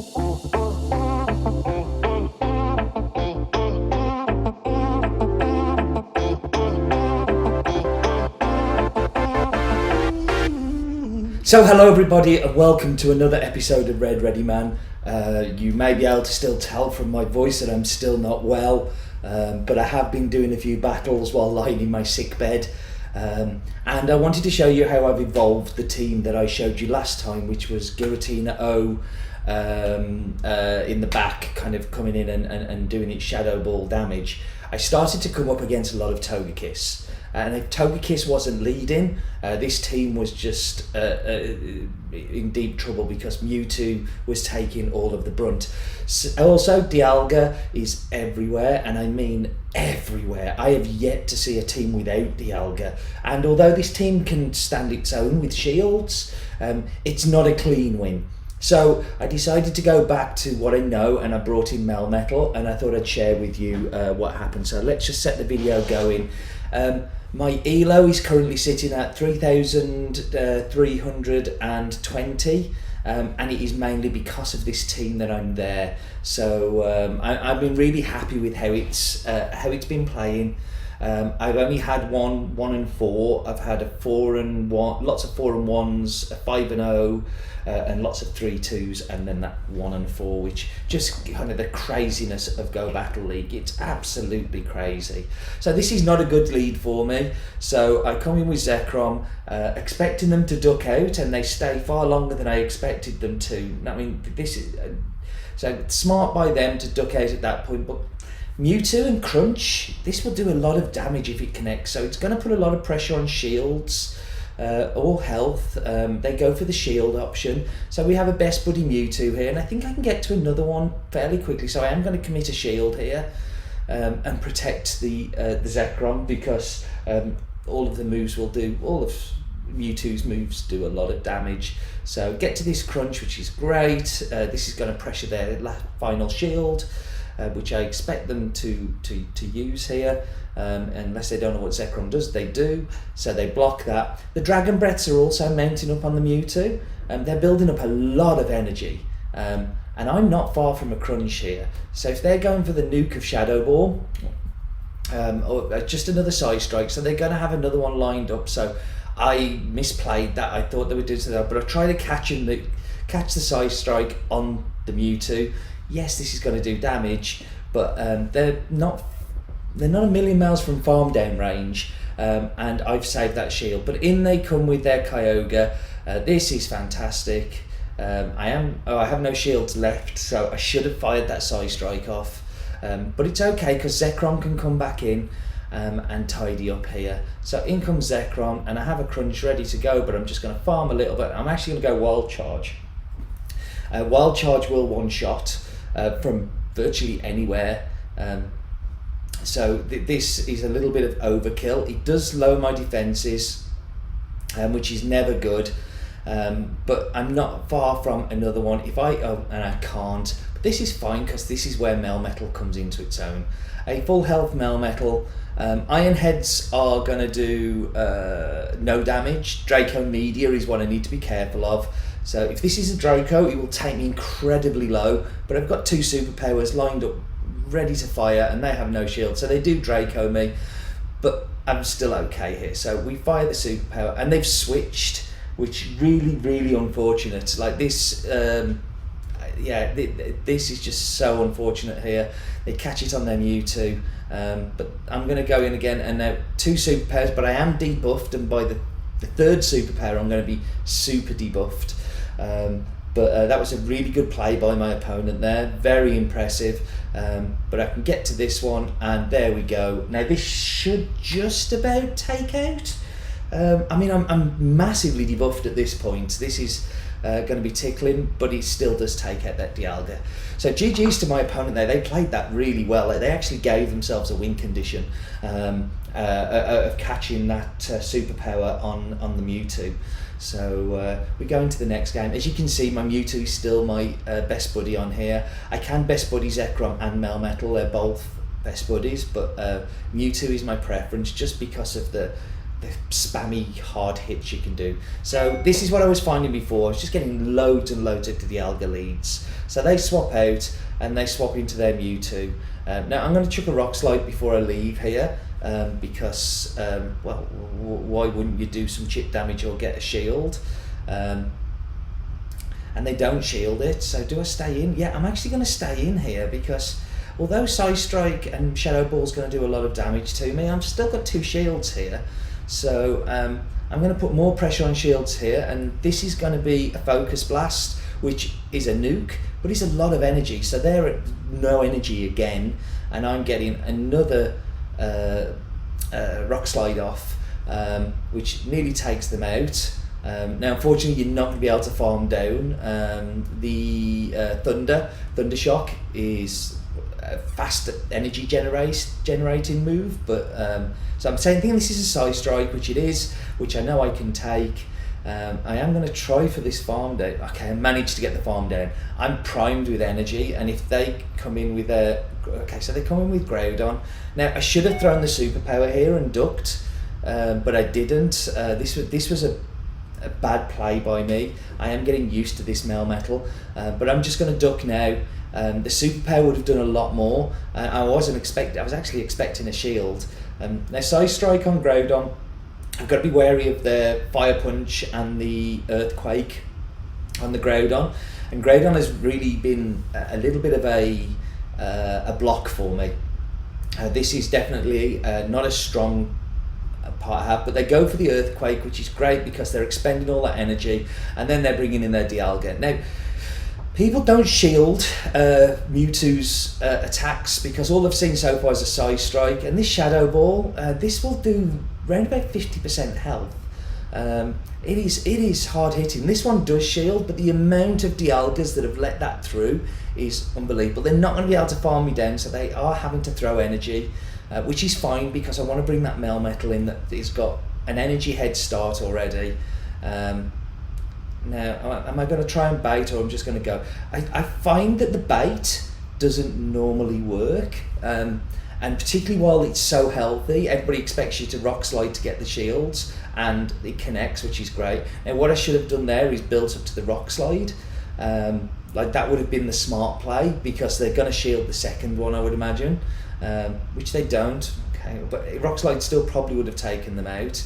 So hello everybody and welcome to another episode of RedReadyman. You may be able to still tell from my voice that I'm still not well, but I have been doing a few battles while lying in my sick bed. And I wanted to show you how I've evolved the team that I showed you last time, which was Giratina O in the back, kind of coming in and doing its shadow ball damage. I started to come up against a lot of Togekiss. And if Togekiss wasn't leading, this team was just in deep trouble because Mewtwo was taking all of the brunt. Also, Dialga is everywhere, and I mean everywhere. I have yet to see a team without Dialga. And although this team can stand its own with shields, it's not a clean win. So I decided to go back to what I know, and I brought in Melmetal, and I thought I'd share with you what happened. So let's just set the video going. My ELO is currently sitting at 3,320, and it is mainly because of this team that I'm there. So I've been really happy with how it's been playing. I've only had 1 and 4. I've had a 4 and 1, lots of 4 and 1s, a 5 and 0, and lots of 3-2s, and then that 1 and 4, which just kind of the craziness of Go Battle League. It's absolutely crazy. So this is not a good lead for me. So I come in with Zekrom, expecting them to duck out, and they stay far longer than I expected them to. I mean, this is so it's smart by them to duck out at that point, but Mewtwo and Crunch, this will do a lot of damage if it connects, so it's going to put a lot of pressure on shields or health. They go for the shield option, so we have a best buddy Mewtwo here, and I think I can get to another one fairly quickly, so I am going to commit a shield here and protect the Zekrom, because all of the moves will do, all of Mewtwo's moves do a lot of damage. So get to this Crunch, which is great. This is going to pressure their final shield, which I expect them to use here, unless they don't know what Zekrom does. They do, so they block that. The Dragon Breaths are also mounting up on the Mewtwo, and they're building up a lot of energy, and I'm not far from a Crunch here. So if they're going for the nuke of Shadow Ball, or just another Side Strike, so they're going to have another one lined up. So I misplayed that. I thought they would do that, but I try to catch the Side Strike on the Mewtwo. Yes, this is going to do damage, but they're not a million miles from farm down range, and I've saved that shield. But in they come with their Kyogre. This is fantastic. I have no shields left, so I should have fired that Side Strike off, but it's okay because Zekrom can come back in and tidy up here. So in comes Zekrom, and I have a Crunch ready to go, but I'm just going to farm a little bit. I'm actually going to go Wild Charge. Wild Charge will one-shot from virtually anywhere, so this is a little bit of overkill. It does lower my defenses, which is never good, but I'm not far from another one. If and I can't, but this is fine because this is where Melmetal comes into its own. A full health Melmetal. Iron Heads are going to do no damage. Draco Media is what I need to be careful of. So if this is a Draco, it will take me incredibly low, but I've got 2 superpowers lined up ready to fire, and they have no shield, so they do Draco me, but I'm still okay here. So we fire the superpower, and they've switched, which really unfortunate. Like this, this is just so unfortunate here. They catch it on their Mewtwo, but I'm going to go in again, and now 2 superpowers, but I am debuffed, and by the 3rd superpower I'm going to be super debuffed. But that was a really good play by my opponent there, very impressive. But I can get to this one, and there we go. Now this should just about take out. I mean, I'm massively debuffed at this point. This is going to be tickling, but it still does take out that Dialga. So GG's to my opponent there. They played that really well. They actually gave themselves a win condition of catching that superpower on the Mewtwo. So we go into the next game. As you can see, my Mewtwo is still my best buddy on here. I can best buddy Zekrom and Melmetal. They're both best buddies, but Mewtwo is my preference just because of the the spammy hard hits you can do. So this is what I was finding before. I was just getting loads and loads of Dialga leads. So they swap out and they swap into their Mewtwo. Now I'm going to chuck a Rock Slide before I leave here, because well, why wouldn't you do some chip damage or get a shield? And they don't shield it, so do I stay in? Yeah, I'm actually going to stay in here, because although Psy Strike and Shadow Ball is going to do a lot of damage to me, I've still got 2 shields here. So I'm going to put more pressure on shields here, and this is going to be a Focus Blast, which is a nuke, but it's a lot of energy. So they're at no energy again, and I'm getting another Rock Slide off, which nearly takes them out. Now unfortunately you're not going to be able to farm down. The Thunder Shock is a fast energy generating move, but so I'm thinking this is a Psy Strike, which it is, which I know I can take. I am going to try for this farm down. Okay, I managed to get the farm down. I'm primed with energy, and if they come in with a... Okay, so they come in with Groudon. Now, I should have thrown the superpower here and ducked, but I didn't. This was a bad play by me. I am getting used to this Melmetal, but I'm just going to duck now. The superpower would have done a lot more. I was actually expecting a shield. Now, Psy Strike on Groudon. I've got to be wary of the Fire Punch and the Earthquake on the Groudon, and Groudon has really been a little bit of a block for me. This is definitely not as strong part I have, but they go for the Earthquake, which is great because they're expending all that energy, and then they're bringing in their Dialga. Now, people don't shield Mewtwo's attacks, because all I've seen so far is a Psy Strike, and this Shadow Ball, this will do around about 50% health. It is hard hitting. This one does shield, but the amount of Dialgas that have let that through is unbelievable. They're not going to be able to farm me down, so they are having to throw energy, which is fine, because I want to bring that Melmetal in that has got an energy head start already. Now, am I going to try and bait, or I'm just going to go? I find that the bait doesn't normally work, and particularly while it's so healthy, everybody expects you to Rock Slide to get the shields, and it connects, which is great. Now, what I should have done there is built up to the Rock Slide. Like, that would have been the smart play, because they're going to shield the second one, I would imagine, which they don't. Okay, but Rock Slide still probably would have taken them out.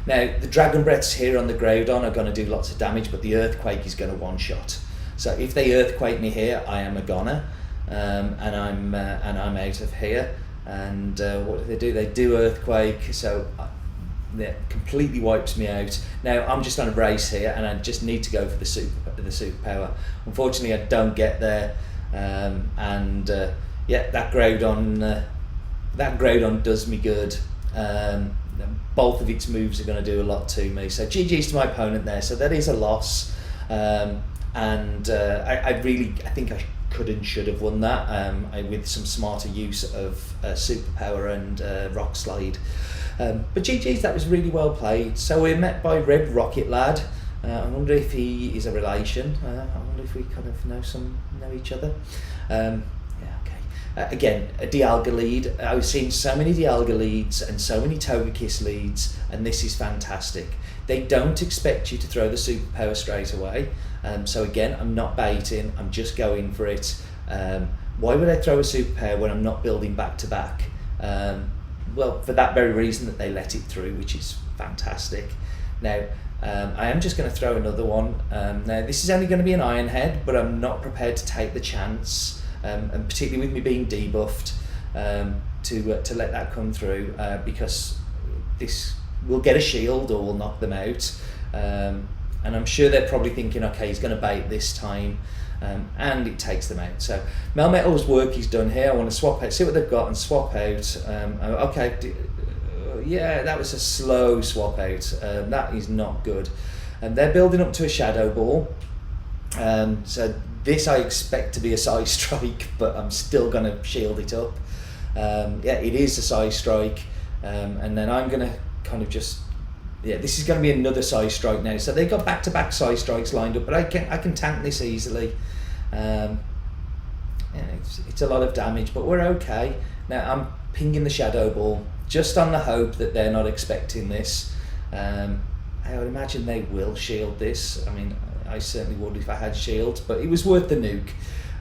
Now, the Dragon Breaths here on the Groudon are going to do lots of damage, but the Earthquake is going to one-shot. So if they Earthquake me here, I am a goner, and I'm out of here. And what do? They do Earthquake, so that completely wipes me out. Now I'm just on a race here, and I just need to go for the superpower. Unfortunately, I don't get there, and yeah, that Groudon does me good. Both of its moves are going to do a lot to me. So GG's to my opponent there. So that is a loss, and I think I could and should have won that with some smarter use of superpower and Rock Slide. But GG's, that was really well played. So we're met by Red Rocket Lad. I wonder if he is a relation. I wonder if we kind of know each other. Yeah, okay. Again, a Dialga lead. I've seen so many Dialga leads and so many Togekiss leads, and this is fantastic. They don't expect you to throw the superpower straight away. So again, I'm not baiting, I'm just going for it. Why would I throw a superpower when I'm not building back to back? Well, for that very reason that they let it through, which is fantastic. Now, I am just going to throw another one. Now, this is only going to be an Iron Head, but I'm not prepared to take the chance, and particularly with me being debuffed, to let that come through, because this will get a shield or will knock them out. And I'm sure they're probably thinking, okay, he's going to bait this time, and it takes them out. So Melmetal's work is done here. I want to swap out, see what they've got, and swap out. Okay, yeah, that was a slow swap out. That is not good. And they're building up to a Shadow Ball. So this I expect to be a Psy Strike, but I'm still going to shield it up. Yeah, it is a Psy Strike, and then I'm going to kind of just... Yeah, this is going to be another Psy Strike now. So they got back-to-back Psy Strikes lined up, but I can tank this easily. Yeah, it's a lot of damage, but we're okay. Now I'm pinging the Shadow Ball just on the hope that they're not expecting this. I would imagine they will shield this. I mean, I certainly would if I had shields, but it was worth the nuke.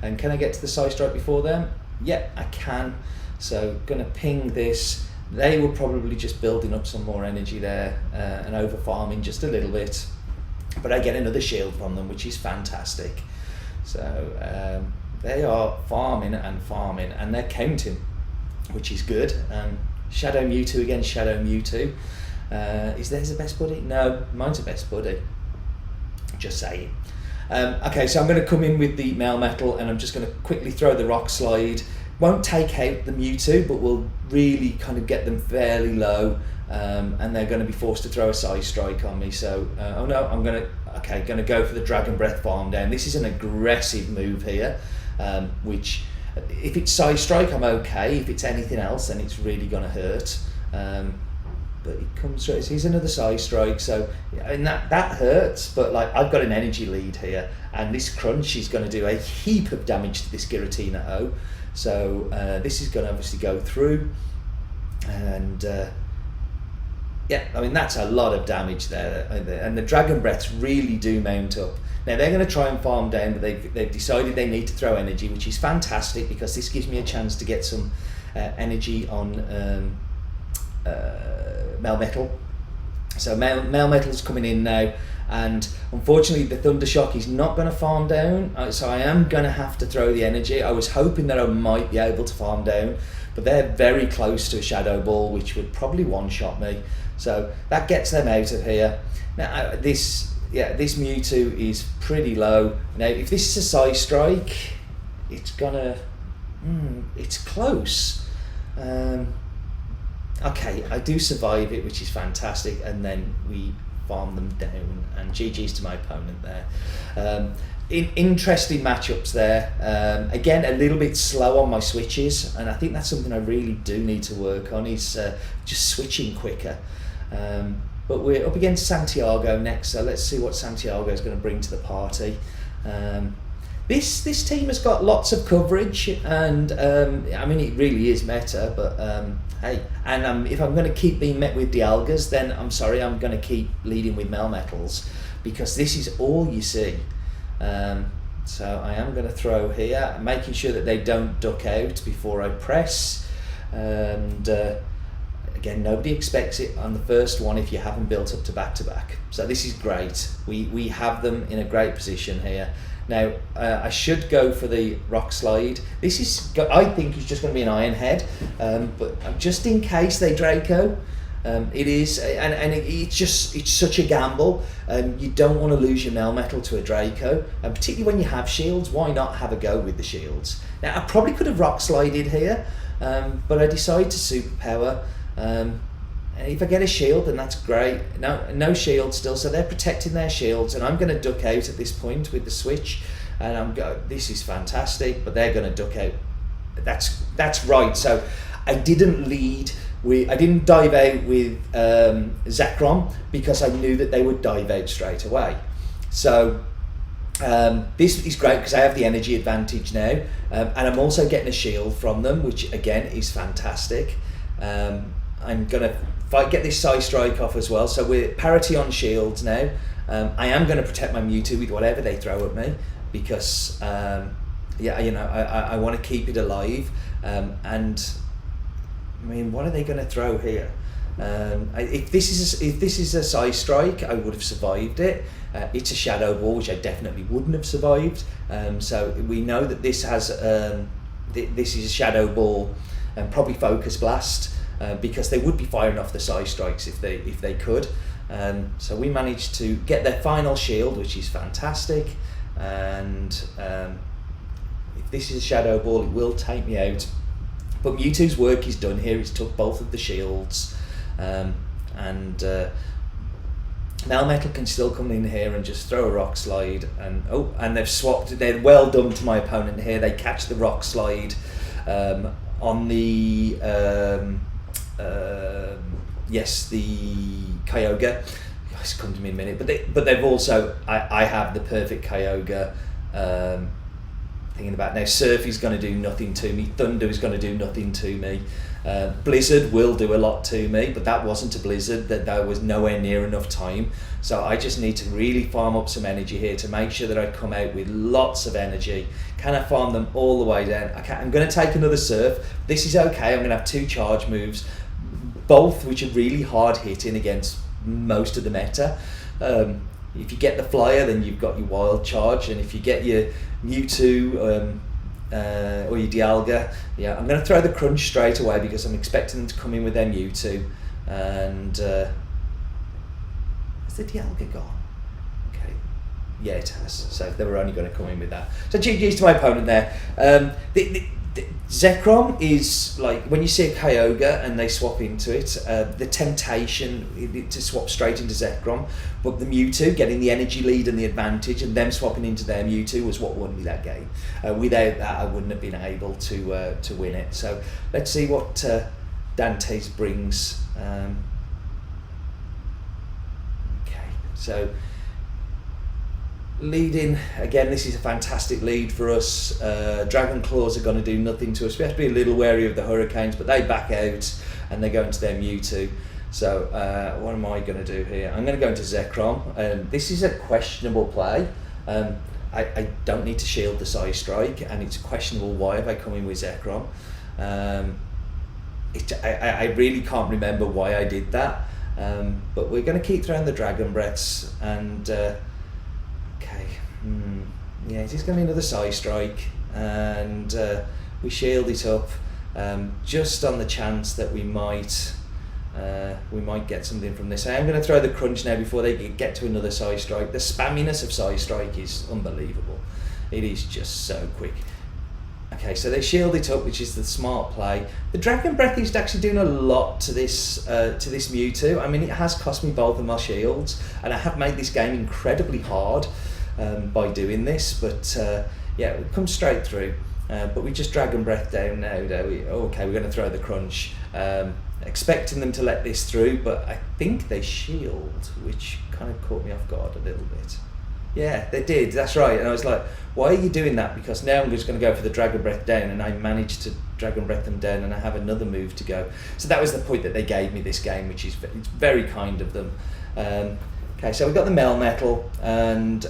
And can I get to the Psy Strike before them? Yeah, I can. So gonna ping this. They were probably just building up some more energy there and over farming just a little bit. But I get another shield from them, which is fantastic. So they are farming, and they're counting, which is good. Shadow Mewtwo against Shadow Mewtwo. Is theirs a best buddy? No, mine's a best buddy. Just saying. Okay, so I'm going to come in with the Melmetal, and I'm just going to quickly throw the Rock Slide. Won't take out the Mewtwo, but will really kind of get them fairly low, and they're going to be forced to throw a Psy Strike on me. So, oh no, I'm going to go for the Dragon Breath Farm down. This is an aggressive move here, which, if it's Psy Strike, I'm okay. If it's anything else, then it's really going to hurt. But it comes through. He's another Psy Strike, so and that hurts. But like, I've got an energy lead here, and this Crunch is going to do a heap of damage to this Giratina-O. So this is going to obviously go through, and yeah, I mean that's a lot of damage there. And the Dragon Breaths really do mount up. Now they're going to try and farm down, but they've decided they need to throw energy, which is fantastic because this gives me a chance to get some energy on Melmetal. So Melmetal's coming in now, and unfortunately the Thunder Shock is not going to farm down, so I am going to have to throw the energy. I was hoping that I might be able to farm down, but they're very close to a Shadow Ball, which would probably one-shot me. So that gets them out of here. Now this Mewtwo is pretty low. Now if this is a Psy Strike, it's gonna, it's close. Okay, I do survive it, which is fantastic, and then we farm them down, and GG's to my opponent there. Interesting matchups there. Again, a little bit slow on my switches, and I think that's something I really do need to work on, is just switching quicker. But we're up against Santiago next, so let's see what Santiago is going to bring to the party. This team has got lots of coverage, and I mean it really is meta, but hey, and if I'm going to keep being met with Dialgas, then I'm sorry, I'm going to keep leading with Melmetals, because this is all you see. So I am going to throw here, making sure that they don't duck out before I press, and again, nobody expects it on the first one if you haven't built up to back-to-back. So this is great. We have them in a great position here. Now, I should go for the Rock Slide. This is, I think, is just going to be an Iron Head, but just in case they Draco, it is, and it's such a gamble. You don't want to lose your Melmetal to a Draco, and particularly when you have shields. Why not have a go with the shields? Now, I probably could have Rock Slided here, but I decided to Superpower. And if I get a shield, then that's great. No shield still, so they're protecting their shields, and I'm going to duck out at this point with the switch, and this is fantastic, but they're going to duck out. That's right. So I didn't dive out with Zekrom, because I knew that they would dive out straight away. So this is great because I have the energy advantage now, and I'm also getting a shield from them, which again is fantastic. I'm going to get this Psy Strike off as well, so we're parity on shields now. I am going to protect my Mewtwo with whatever they throw at me, because yeah, you know, I want to keep it alive, and I mean, what are they going to throw here? If this is a Psy Strike, I would have survived it. It's a Shadow Ball, which I definitely wouldn't have survived. So we know that this has this is a Shadow Ball, and probably Focus Blast. Because they would be firing off the Psy Strikes if they could. So we managed to get their final shield, which is fantastic. And if this is a Shadow Ball, it will take me out. But Mewtwo's work is done here. He's took both of the shields, and Melmetal can still come in here and just throw a Rock Slide. And they've swapped. They're well done to my opponent here. They catch the Rock Slide on the. Yes, the Kyogre. It's come to me in a minute, but they've also. I have the perfect Kyogre thinking about now, Surf is going to do nothing to me, Thunder is going to do nothing to me, Blizzard will do a lot to me, but that wasn't a Blizzard, that there was nowhere near enough time. So I just need to really farm up some energy here to make sure that I come out with lots of energy. Can I farm them all the way down? I'm going to take another Surf. This is okay. I'm going to have 2 charge moves, both which are really hard hitting against most of the meta. If you get the Flyer, then you've got your Wild Charge, and if you get your Mewtwo or your Dialga, yeah, I'm going to throw the Crunch straight away because I'm expecting them to come in with their Mewtwo. And has the Dialga gone? Okay, yeah, it has. So they were only going to come in with that. So GG's to my opponent there. The Zekrom is like, when you see a Kyogre and they swap into it, the temptation to swap straight into Zekrom, but the Mewtwo getting the energy lead and the advantage and them swapping into their Mewtwo was what won me that game. Without that, I wouldn't have been able to win it. So let's see what Dante's brings. Okay, so leading again, this is a fantastic lead for us. Dragon Claws are going to do nothing to us. We have to be a little wary of the Hurricanes, but they back out and they go into their Mewtwo. So what am I going to do here? I'm going to go into Zekrom. This is a questionable play. I don't need to shield the Psy Strike, and it's questionable why have I come in with Zekrom. I really can't remember why I did that, but we're going to keep throwing the Dragon Breaths and yeah, it is going to be another Psy Strike, and we shield it up just on the chance that we might get something from this. I am going to throw the Crunch now before they get to another Psy Strike. The spamminess of Psy Strike is unbelievable. It is just so quick. Okay, so they shield it up, which is the smart play. The Dragon Breath is actually doing a lot to this Mewtwo. I mean, it has cost me both of my shields, and I have made this game incredibly hard by doing this, but yeah, it comes straight through. But we just Dragon Breath down now. Okay, we're going to throw the Crunch. Expecting them to let this through, but I think they shield, which kind of caught me off guard a little bit. Yeah, they did, that's right. And I was like, why are you doing that? Because now I'm just going to go for the Dragon Breath down, and I managed to Dragon Breath them down, and I have another move to go. So that was the point that they gave me this game, which is it's very kind of them. Okay, so we've got the Melmetal, and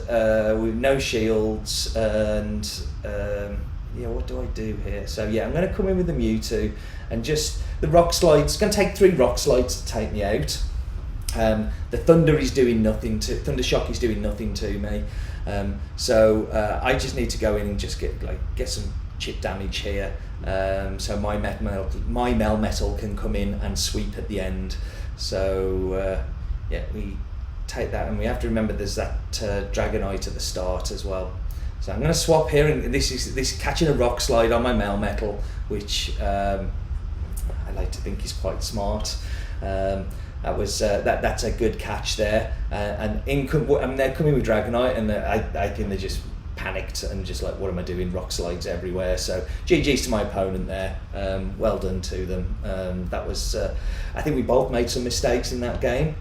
with no shields, and yeah, what do I do here? So yeah, I'm going to come in with the Mewtwo, and just the Rock Slide's going to take 3 Rock Slides to take me out. The Thunder is doing nothing to Thunder Shock is doing nothing to me, so I just need to go in and just get some chip damage here, so my Melmetal can come in and sweep at the end. So yeah, we take that, and we have to remember there's that Dragonite at the start as well. So I'm going to swap here, and this is catching a Rock Slide on my Melmetal, which I like to think is quite smart. That was that's a good catch there, and they're coming with Dragonite, and I think they just panicked and just like, what am I doing? Rock Slides everywhere. So GG's to my opponent there. Well done to them. That was I think we both made some mistakes in that game.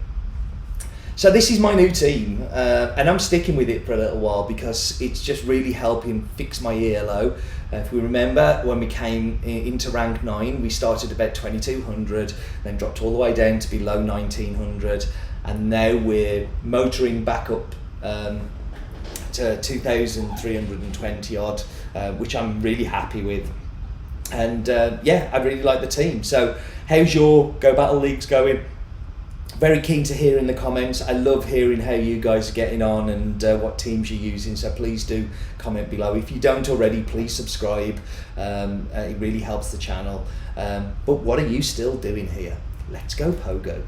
So this is my new team, and I'm sticking with it for a little while because it's just really helping fix my ELO. If we remember, when we came into rank 9, we started about 2200, then dropped all the way down to below 1900, and now we're motoring back up to 2320 odd, which I'm really happy with. And yeah, I really like the team. So how's your Go Battle Leagues going? Very keen to hear in the comments. I love hearing how you guys are getting on and what teams you're using, so please do comment below. If you don't already, please subscribe. It really helps the channel. But what are you still doing here? Let's go Pogo.